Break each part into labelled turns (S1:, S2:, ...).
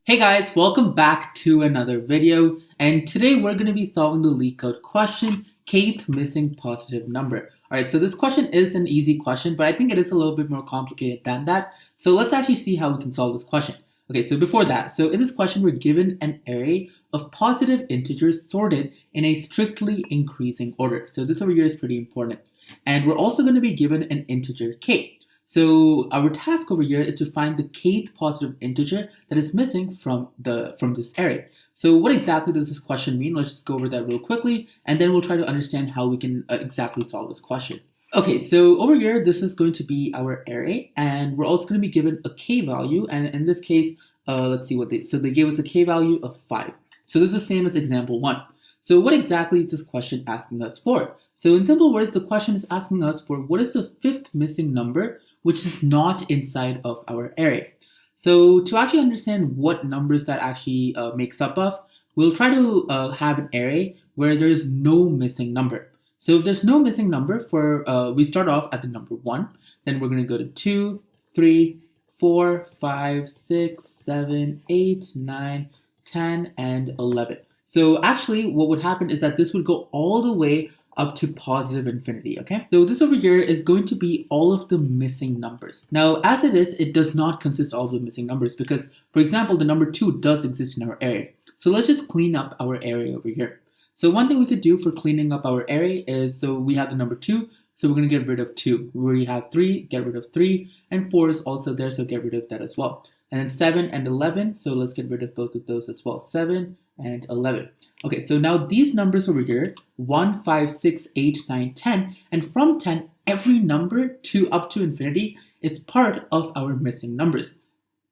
S1: Hey guys, welcome back to another video, and today we're going to be solving the LeetCode question, Kth Missing Positive Number. Alright, so this question is an easy question, but I think it is a little bit more complicated than that. So let's actually see how we can solve this question. Okay, so before that, so in this question we're given an array of positive integers sorted in a strictly increasing order. So this over here is pretty important. And we're also going to be given an integer k. So our task over here is to find the kth positive integer that is missing from this array. So what exactly does this question mean? Let's just go over that real quickly, and then we'll try to understand how we can exactly solve this question. Okay, so over here, this is going to be our array, and we're also going to be given a k value, and in this case, let's see what they gave us a k value of 5. So this is the same as example 1. So what exactly is this question asking us for? So in simple words, the question is asking us for what is the fifth missing number which is not inside of our array. So to actually understand what numbers that actually makes up of, we'll try to have an array where there is no missing number. So if there's no missing number, we start off at the number 1, then we're going to go to 2, 3, 4, 5, 6, 7, 8, 9, 10, and 11. So actually what would happen is that this would go all the way up to positive infinity, okay? So this over here is going to be all of the missing numbers. Now, as it is, it does not consist of all of the missing numbers because, for example, the number 2 does exist in our array. So let's just clean up our array over here. So one thing we could do for cleaning up our array is, so we have the number 2, so we're going to get rid of 2. We have 3, get rid of 3, and 4 is also there, so get rid of that as well. And then 7 and 11, so let's get rid of both of those as well, 7 and 11. Okay, so now these numbers over here, 1, 5, 6, 8, 9, 10, and from 10, every number up to infinity is part of our missing numbers.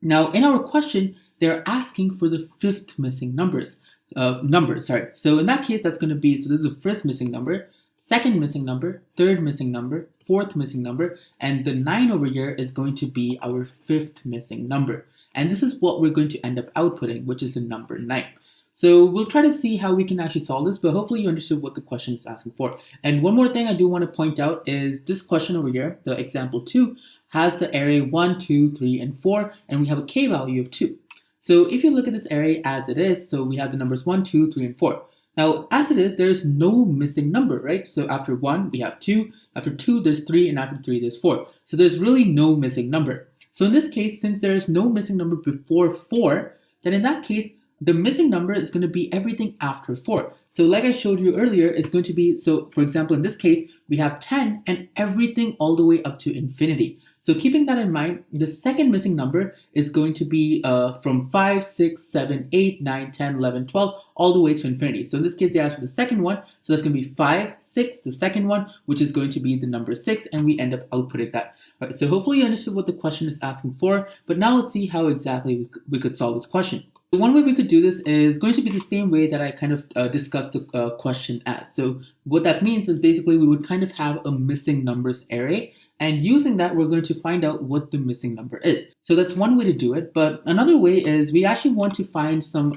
S1: Now, in our question, they're asking for the fifth missing number. So in that case, that's going to be, so this is the first missing number, second missing number, third missing number, fourth missing number, and the 9 over here is going to be our fifth missing number. And this is what we're going to end up outputting, which is the number 9. So we'll try to see how we can actually solve this, but hopefully you understood what the question is asking for. And one more thing I do want to point out is this question over here, the example 2, has the array 1, 2, 3, and 4, and we have a k value of 2. So if you look at this array as it is, so we have the numbers 1, 2, 3, and 4. Now, as it is, there's no missing number, right? So after 1, we have 2, after 2, there's 3, and after 3, there's 4. So there's really no missing number. So in this case, since there is no missing number before 4, then in that case, the missing number is going to be everything after 4. So like I showed you earlier, it's going to be, so for example, in this case, we have 10 and everything all the way up to infinity. So keeping that in mind, the second missing number is going to be from 5, 6, 7, 8, 9, 10, 11, 12, all the way to infinity. So in this case, they asked for the second one. So that's going to be 5, 6, the second one, which is going to be the number 6, and we end up outputting that. All right, so hopefully you understood what the question is asking for, but now let's see how exactly we could solve this question. One way we could do this is going to be the same way that I kind of discussed the question as. So what that means is basically we would kind of have a missing numbers array, and using that we're going to find out what the missing number is. So that's one way to do it, but another way is we actually want to find some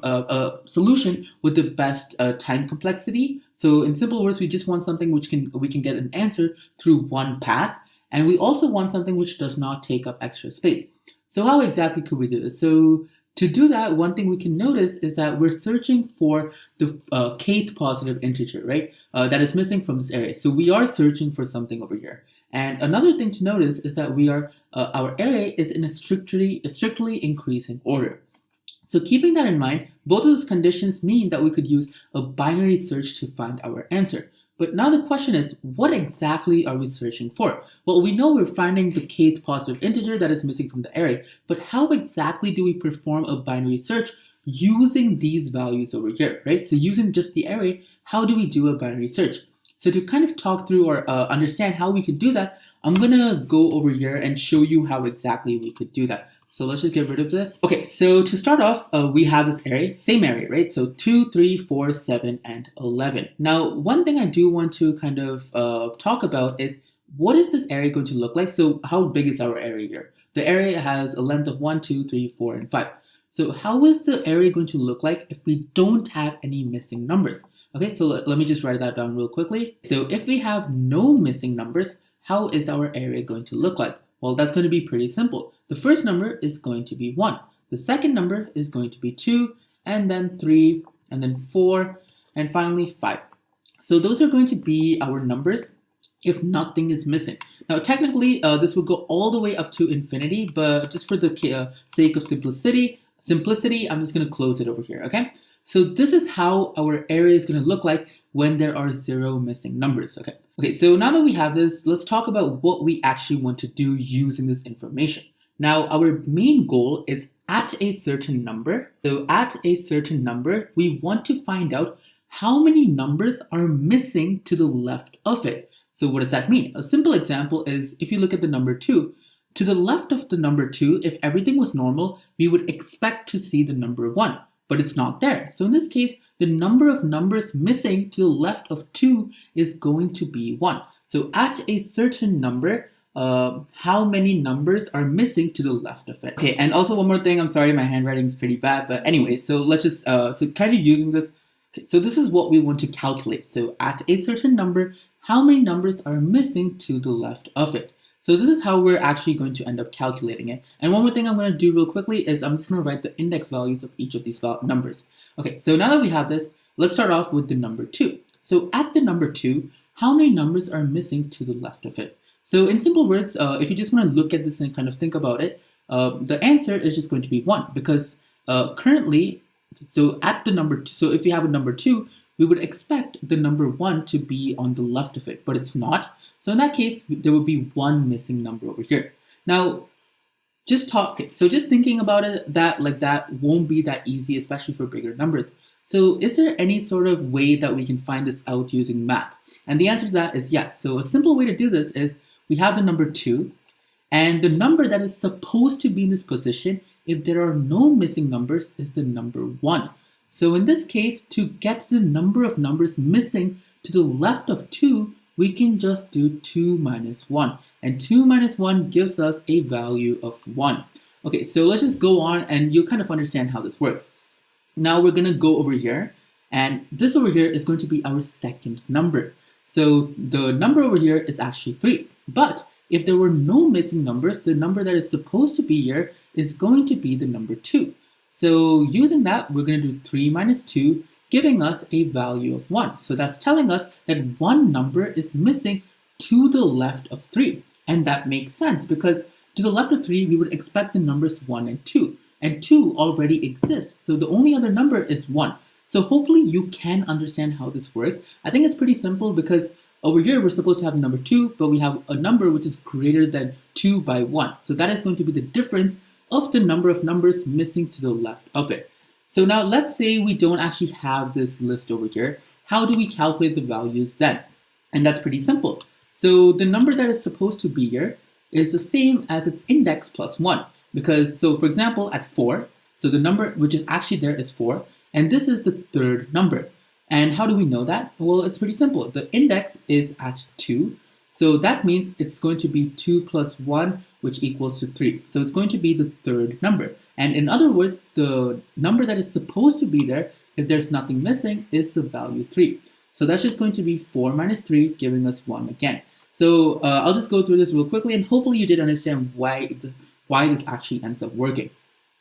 S1: solution with the best time complexity. So in simple words, we just want something which we can get an answer through one pass, and we also want something which does not take up extra space. So how exactly could we do this? So to do that, one thing we can notice is that we're searching for the kth positive integer, right? That is missing from this array. So we are searching for something over here. And another thing to notice is that our array is in a strictly increasing order. So keeping that in mind, both of those conditions mean that we could use a binary search to find our answer. But now the question is, what exactly are we searching for? Well, we know we're finding the kth positive integer that is missing from the array, but how exactly do we perform a binary search using these values over here, right? So using just the array, how do we do a binary search? So to kind of talk through or understand how we could do that, I'm gonna go over here and show you how exactly we could do that. So let's just get rid of this. Okay, so to start off, we have this array, same array, right? So 2, 3, 4, 7, and 11. Now, one thing I do want to kind of talk about is what is this array going to look like? So how big is our array here? The array has a length of 1, 2, 3, 4, and 5. So how is the array going to look like if we don't have any missing numbers? Okay, so let me just write that down real quickly. So if we have no missing numbers, how is our array going to look like? Well, that's going to be pretty simple. The first number is going to be 1. The second number is going to be 2, and then 3, and then 4, and finally 5. So those are going to be our numbers if nothing is missing. Now technically this would go all the way up to infinity, but just for the sake of simplicity, I'm just going to close it over here, okay? So this is how our array is going to look like when there are 0 missing numbers, okay? Okay, so now that we have this, let's talk about what we actually want to do using this information. Now, our main goal is at a certain number. So at a certain number, we want to find out how many numbers are missing to the left of it. So what does that mean? A simple example is if you look at the number 2, to the left of the number 2, if everything was normal, we would expect to see the number 1, but it's not there. So in this case, the number of numbers missing to the left of 2 is going to be 1. So at a certain number, how many numbers are missing to the left of it? Okay, and also one more thing, I'm sorry, my handwriting is pretty bad, but anyway, so let's just, so kind of using this, okay, so this is what we want to calculate. So at a certain number, how many numbers are missing to the left of it? So this is how we're actually going to end up calculating it. And one more thing I'm going to do real quickly is I'm just going to write the index values of each of these numbers. Okay, so now that we have this, let's start off with the number 2. So at the number 2, how many numbers are missing to the left of it? So in simple words, if you just want to look at this and kind of think about it, the answer is just going to be 1 because currently, so at the number 2, so if you have a number 2, we would expect the number 1 to be on the left of it, but it's not. So in that case, there would be 1 missing number over here. Now, just thinking about it, that won't be that easy, especially for bigger numbers. So is there any sort of way that we can find this out using math? And the answer to that is yes. So a simple way to do this is we have the number 2, and the number that is supposed to be in this position, if there are no missing numbers, is the number 1. So in this case, to get to the number of numbers missing to the left of 2, we can just do 2 minus 1. And 2 minus 1 gives us a value of 1. Okay, so let's just go on and you'll kind of understand how this works. Now we're going to go over here, and this over here is going to be our second number. So the number over here is actually 3. But if there were no missing numbers, the number that is supposed to be here is going to be the number 2. So using that, we're going to do 3 minus 2, giving us a value of 1. So that's telling us that one number is missing to the left of 3. And that makes sense because to the left of 3, we would expect the numbers 1 and 2. And 2 already exists. So the only other number is 1. So hopefully you can understand how this works. I think it's pretty simple because over here, we're supposed to have number 2, but we have a number which is greater than 2 by 1. So that is going to be the difference of the number of numbers missing to the left of it. So now let's say we don't actually have this list over here. How do we calculate the values then? And that's pretty simple. So the number that is supposed to be here is the same as its index plus 1. Because, so for example, at 4, so the number which is actually there is 4, and this is the third number. And how do we know that? Well, it's pretty simple. The index is at 2, so that means it's going to be 2 plus 1, which equals to 3. So it's going to be the third number. And in other words, the number that is supposed to be there, if there's nothing missing, is the value 3. So that's just going to be 4 minus 3, giving us 1 again. So I'll just go through this real quickly, and hopefully you did understand why this actually ends up working.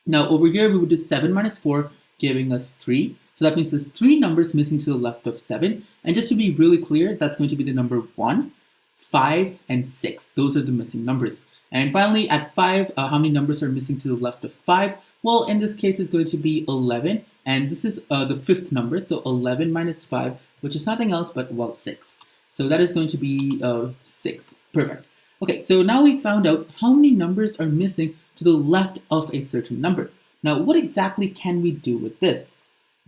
S1: Now over here, we would do 7 minus 4, giving us 3. So that means there's 3 numbers missing to the left of 7. And just to be really clear, that's going to be the number 1, 5, and 6. Those are the missing numbers. And finally, at 5, how many numbers are missing to the left of 5? Well, in this case, it's going to be 11. And this is the fifth number. So 11 minus 5, which is nothing else but, well, 6. So that is going to be 6. Perfect. Okay, so now we found out how many numbers are missing to the left of a certain number. Now, what exactly can we do with this?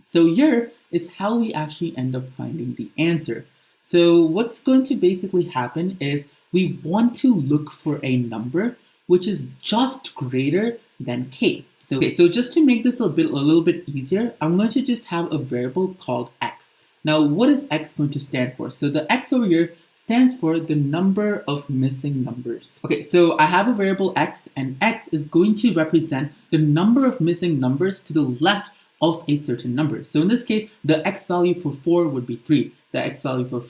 S1: So here is how we actually end up finding the answer. So what's going to basically happen is we want to look for a number which is just greater than k. So just to make this a little bit easier, I'm going to just have a variable called x. Now, what is x going to stand for? So the x over here stands for the number of missing numbers. Okay, so I have a variable x, and x is going to represent the number of missing numbers to the left of a certain number. So in this case, the x value for 4 would be 3. The x value for,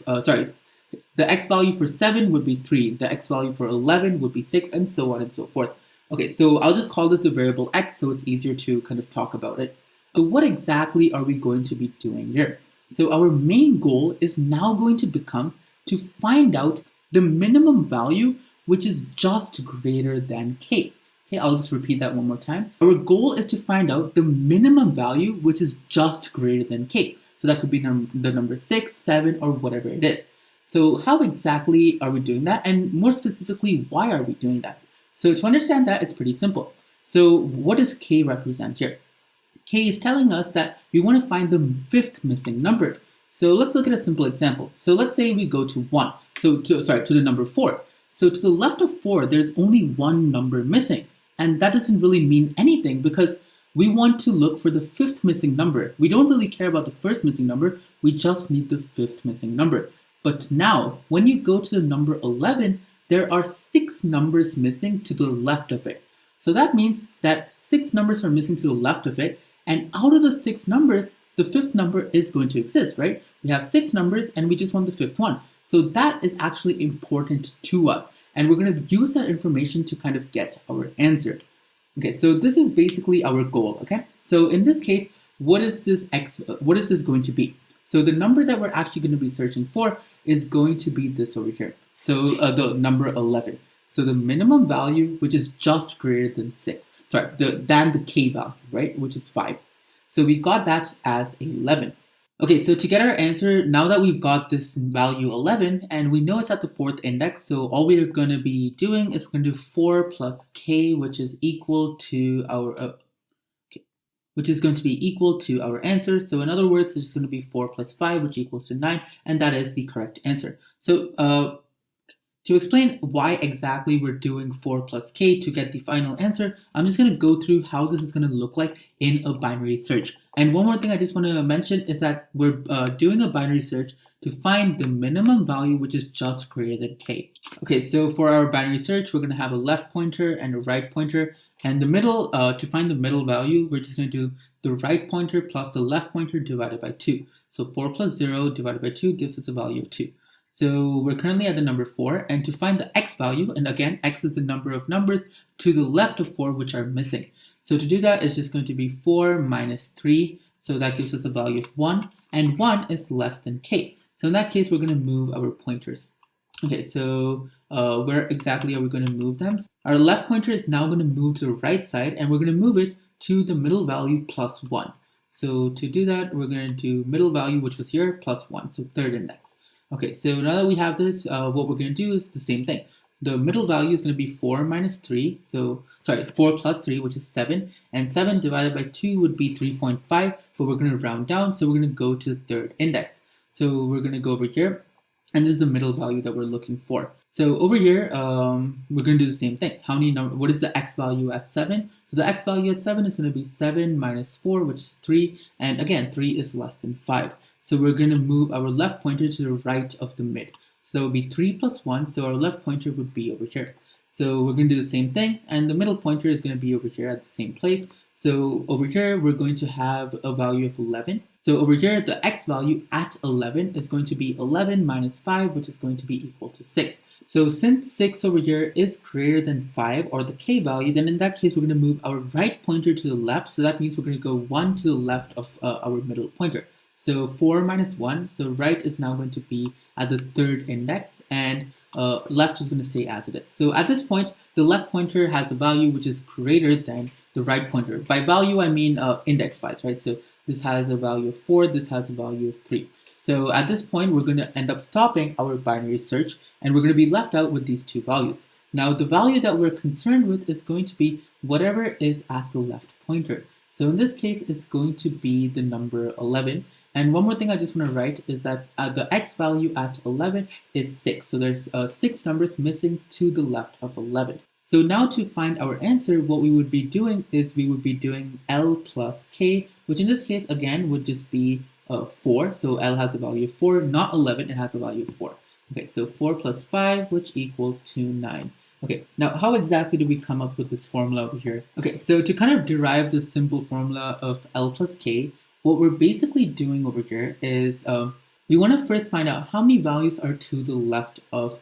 S1: the x value for 7 would be 3. The x value for 11 would be 6, and so on and so forth. Okay, so I'll just call this the variable x so it's easier to kind of talk about it. So what exactly are we going to be doing here? So our main goal is now going to become to find out the minimum value which is just greater than k. Okay, I'll just repeat that one more time. Our goal is to find out the minimum value which is just greater than k. So that could be the number 6, 7, or whatever it is. So how exactly are we doing that? And more specifically, why are we doing that? So to understand that, it's pretty simple. So what does k represent here? K is telling us that we want to find the fifth missing number. So let's look at a simple example. So let's say we go to 1. To the number 4. So to the left of 4, there's only one number missing. And that doesn't really mean anything because we want to look for the fifth missing number. We don't really care about the first missing number. We just need the fifth missing number. But now, when you go to the number 11, there are 6 numbers missing to the left of it. So that means that 6 numbers are missing to the left of it. And out of the 6 numbers, the fifth number is going to exist, right? We have 6 numbers and we just want the fifth one. So that is actually important to us. And we're going to use that information to kind of get our answer. Okay, so this is basically our goal, okay? So in this case, what is this going to be? So the number that we're actually going to be searching for is going to be this over here. So the number 11. So the minimum value, which is just greater than 6. Than the k value, right? Which is 5. So we got that as 11. Okay, so to get our answer, now that we've got this value 11, and we know it's at the 4th index, so all we're going to be doing is we're going to do 4 plus k, which is equal to our answer. So in other words, it's going to be 4 plus 5, which equals to 9, and that is the correct answer. So to explain why exactly we're doing 4 plus k to get the final answer, I'm just going to go through how this is going to look like in a binary search. And one more thing I just want to mention is that we're doing a binary search to find the minimum value which is just greater than k. Okay, so for our binary search, we're going to have a left pointer and a right pointer. And the middle, to find the middle value, we're just going to do the right pointer plus the left pointer divided by 2. So 4 plus 0 divided by 2 gives us a value of 2. So we're currently at the number 4, and to find the x value, and again, x is the number of numbers to the left of 4 which are missing. So to do that, it's just going to be 4 minus 3, so that gives us a value of 1, and 1 is less than k. So in that case, we're going to move our pointers. Okay, so where exactly are we going to move them? Our left pointer is now going to move to the right side, and we're going to move it to the middle value plus 1. So to do that, we're going to do middle value, which was here, plus 1, so 3rd index. Okay, so now that we have this, what we're going to do is the same thing. The middle value is going to be 4 minus 3, 4 plus 3, which is 7, and 7 divided by 2 would be 3.5, but we're going to round down, so we're going to go to the 3rd index. So we're going to go over here, and this is the middle value that we're looking for. So over here, we're going to do the same thing. What is the x value at 7? So the x value at 7 is going to be 7 minus 4, which is 3, and again, 3 is less than 5. So we're going to move our left pointer to the right of the mid. So it will be 3 plus 1, so our left pointer would be over here. So we're going to do the same thing, and the middle pointer is going to be over here at the same place. So over here, we're going to have a value of 11. So over here, the x value at 11 is going to be 11 minus 5, which is going to be equal to 6. So since 6 over here is greater than 5, or the k value, then in that case, we're going to move our right pointer to the left. So that means we're going to go 1 to the left of our middle pointer. So 4 minus 1, so right is now going to be at the 3rd index, and left is going to stay as it is. So at this point, the left pointer has a value which is greater than the right pointer. By value, I mean index-wise, right? So this has a value of 4, this has a value of 3. So at this point, we're going to end up stopping our binary search, and we're going to be left out with these 2 values. Now, the value that we're concerned with is going to be whatever is at the left pointer. So in this case, it's going to be the number 11. And one more thing I just want to write is that the x value at 11 is 6. So there's 6 numbers missing to the left of 11. So now to find our answer, what we would be doing is we would be doing L plus K, which in this case, again, would just be 4. So L has a value of 4, not 11, it has a value of 4. Okay, so 4 plus 5, which equals to 9. Okay, now how exactly do we come up with this formula over here? Okay, so to kind of derive this simple formula of L plus K, what we're basically doing over here is we want to first find out how many values are to the left of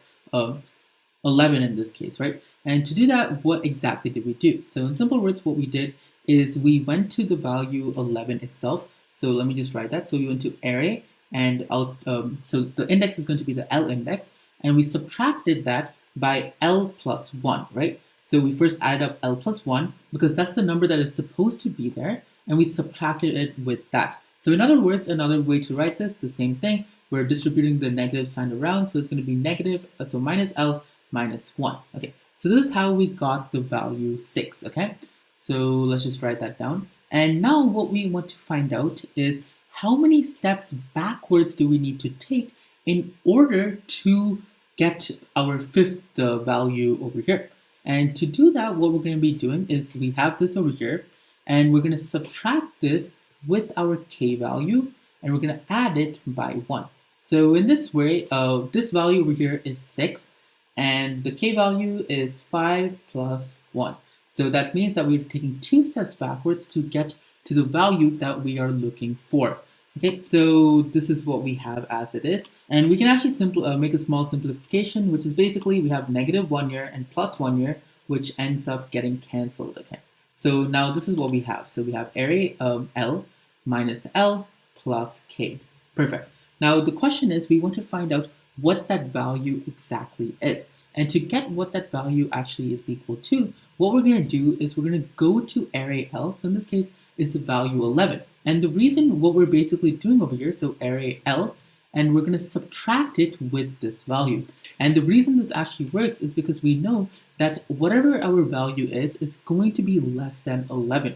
S1: 11 in this case, right? And to do that, what exactly did we do? So in simple words, what we did is we went to the value 11 itself. So let me just write that. So we went to array, and so the index is going to be the L index, and we subtracted that by L plus 1, right? So we first added up L plus 1 because that's the number that is supposed to be there, and we subtracted it with that. So in other words, another way to write this, the same thing, we're distributing the negative sign around, so it's going to be negative, so minus L minus 1. Okay, so this is how we got the value 6, okay? So let's just write that down. And now what we want to find out is how many steps backwards do we need to take in order to get our fifth value over here. And to do that, what we're going to be doing is we have this over here, and we're going to subtract this with our k value, and we're going to add it by 1. So in this way, this value over here is 6, and the k value is 5 plus 1. So that means that we're taking 2 steps backwards to get to the value that we are looking for. Okay, so this is what we have as it is. And we can actually make a small simplification, which is basically we have negative 1 year and plus 1 year, which ends up getting canceled. Okay, so now this is what we have. So we have array L minus L plus K. Perfect. Now the question is, we want to find out what that value exactly is. And to get what that value actually is equal to, what we're going to do is we're going to go to array L. So in this case, it's the value 11. And the reason what we're basically doing over here, so array L, and we're going to subtract it with this value. And the reason this actually works is because we know that whatever our value is going to be less than 11.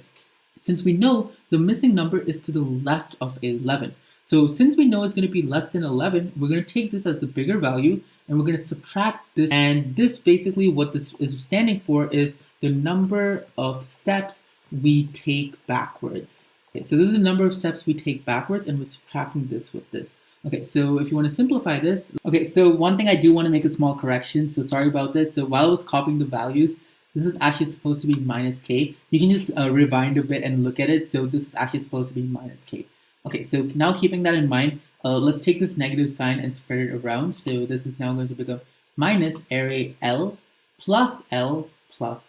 S1: Since we know the missing number is to the left of 11. So since we know it's going to be less than 11, we're going to take this as the bigger value, and we're going to subtract this. And this basically what this is standing for is the number of steps we take backwards. Okay, so this is the number of steps we take backwards, and we're subtracting this with this. Okay, so if you want to simplify this, okay, so one thing I do want to make a small correction, so sorry about this. So while I was copying the values, this is actually supposed to be minus k. You can just rewind a bit and look at it. So this is actually supposed to be minus k. Okay, so now keeping that in mind, let's take this negative sign and spread it around. So this is now going to become minus array L plus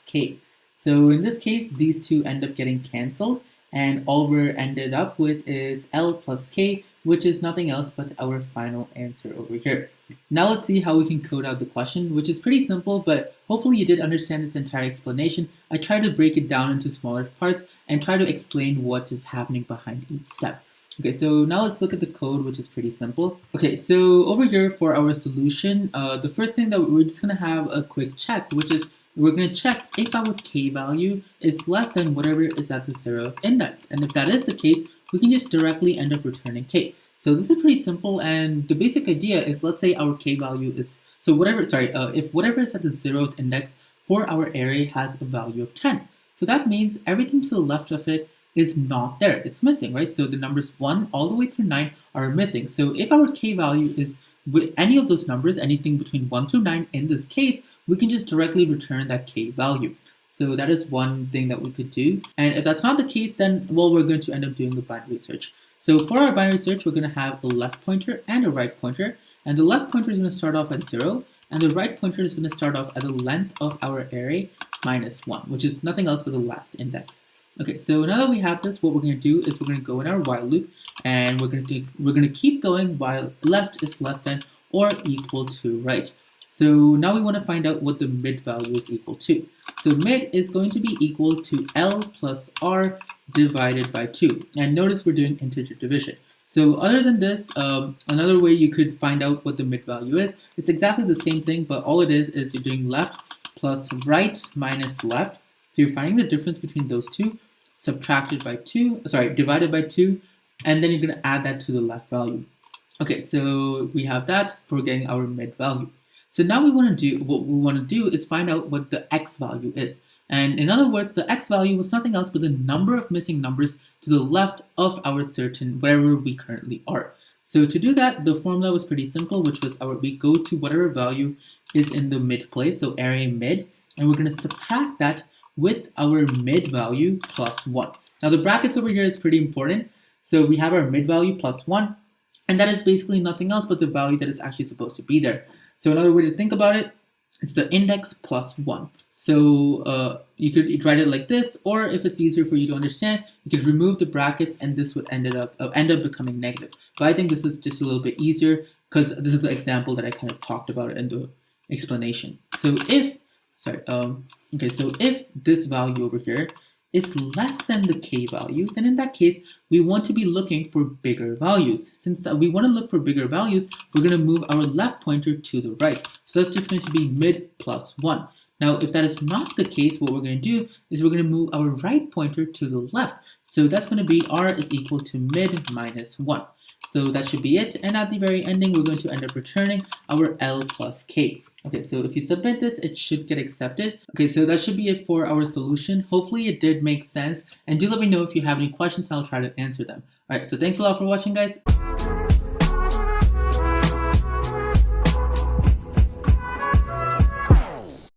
S1: k. So in this case, these two end up getting canceled, and all we're ended up with is L plus k, which is nothing else but our final answer over here. Now let's see how we can code out the question, which is pretty simple, but hopefully you did understand this entire explanation. I tried to break it down into smaller parts and try to explain what is happening behind each step. Okay, so now let's look at the code, which is pretty simple. Okay, so over here for our solution, the first thing that we're just going to have a quick check, which is we're going to check if our k value is less than whatever is at the 0th index. And if that is the case, we can just directly end up returning k. So this is pretty simple, and the basic idea is, let's say our k value is, if whatever is at the 0th index for our array has a value of 10. So that means everything to the left of it is not there. It's missing, right? So the numbers 1 all the way through 9 are missing. So if our k value is with any of those numbers, anything between 1 through 9 in this case, we can just directly return that k value. So that is one thing that we could do. And if that's not the case, then, well, we're going to end up doing a binary search. So for our binary search, we're going to have a left pointer and a right pointer. And the left pointer is going to start off at 0, and the right pointer is going to start off at the length of our array minus 1, which is nothing else but the last index. Okay, so now that we have this, what we're going to do is we're going to go in our while loop, and we're going to keep going while left is less than or equal to right. So now we want to find out what the mid value is equal to. So mid is going to be equal to L plus R divided by 2. And notice we're doing integer division. So other than this, another way you could find out what the mid value is, it's exactly the same thing, but all it is you're doing left plus right minus left. So you're finding the difference between those two, divided by 2, and then you're going to add that to the left value. Okay, so we have that for getting our mid value. So now what we want to do is find out what the x value is. And in other words, the x value was nothing else but the number of missing numbers to the left of our certain wherever we currently are. So to do that, the formula was pretty simple, which was we go to whatever value is in the mid place, so array mid, and we're going to subtract that with our mid value plus 1. Now the brackets over here is pretty important. So we have our mid value plus 1, and that is basically nothing else but the value that is actually supposed to be there. So another way to think about it it's the index plus 1. So you could write it like this, or if it's easier for you to understand, you could remove the brackets and this would end up becoming negative. But I think this is just a little bit easier because this is the example that I kind of talked about in the explanation. So if this value over here is less than the k value, then in that case, we want to be looking for bigger values. Since we want to look for bigger values, we're going to move our left pointer to the right. So that's just going to be mid plus 1. Now, if that is not the case, what we're going to do is we're going to move our right pointer to the left. So that's going to be r is equal to mid minus 1. So that should be it. And at the very ending, we're going to end up returning our L plus K. Okay, so if you submit this, it should get accepted. Okay, so that should be it for our solution. Hopefully it did make sense. And do let me know if you have any questions, and I'll try to answer them. All right, so thanks a lot for watching, guys.